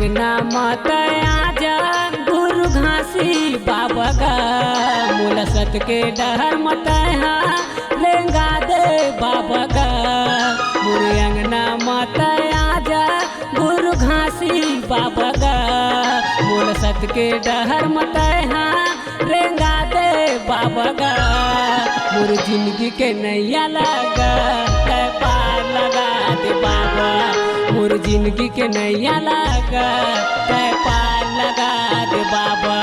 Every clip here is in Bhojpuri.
अंगना मत आजा गुरु घासी बाबा गा मूल सत के डहर मत लेंगा दे बाबा गा मोरे अंगना मत आजा गुरु घासी बाबा गा मूल सत के डहर मत लेंगा दे बाबा गा मोर जिंदगी के नैया लगा पार लगा दे बाबा मोर जिंदगी के नैया लगा पार लगा दे बाबा।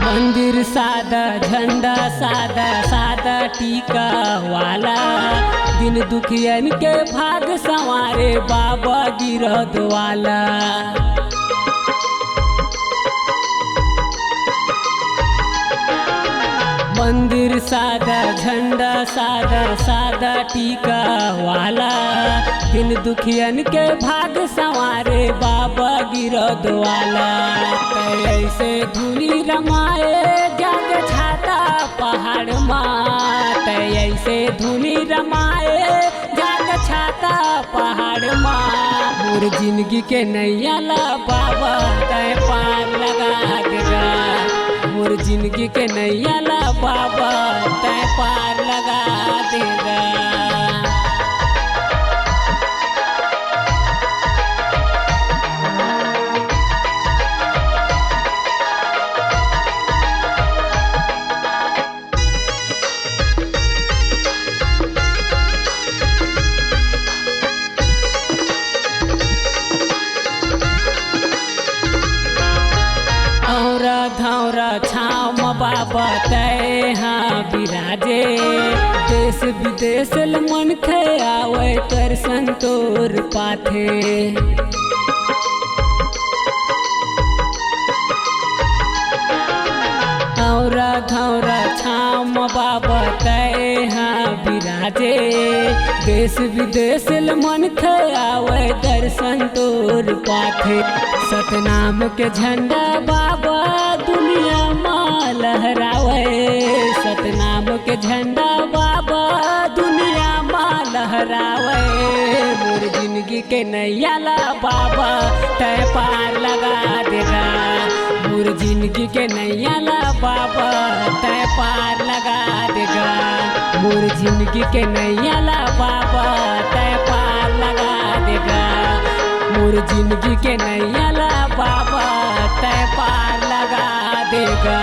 मंदिर सादा झंडा सादा सादा टीका वाला दिन दुखियन के भाग संवारे बाबा गिरद वाला। मंदिर सादा झंडा सादा सादा टीका वाला दिन दुखियन के भाग संवारे बाबा गिरद वाला। ऐसे धुनी रमाए जग छाता पहाड़ मात ऐसे धुनी रमाए जग छाता पहाड़ माँ मोर जिंदगी के नैया ला बाबा तय पार लगा देगा मोर जिंदगी के नैया ला बाबा तय पार लगा देगा। धौरा छाम बाबा तय हाँ बिराजे देश विदेश मन खे आवे कर संतोर पाथे। धौरा छाम बाबा तय हाँ बिराजे देश विदेश मन खे आवे दर्शन तोर पाथे। सतनाम के झंडा बाबा दुनिया माँ लहरावे सतनाम के झंडा बाबा दुनिया माँ लहरावे मोर जिंदगी के नैया ला बाबा तय पार लगा देगा मोर जिंदगी के नैया ला बाबा तय पार लगा देगा मोर जिंदगी के नैया ला बाबा तय पार लगा देगा मोर जिंदगी के नैया ला बाबा तय पार लगा देगा।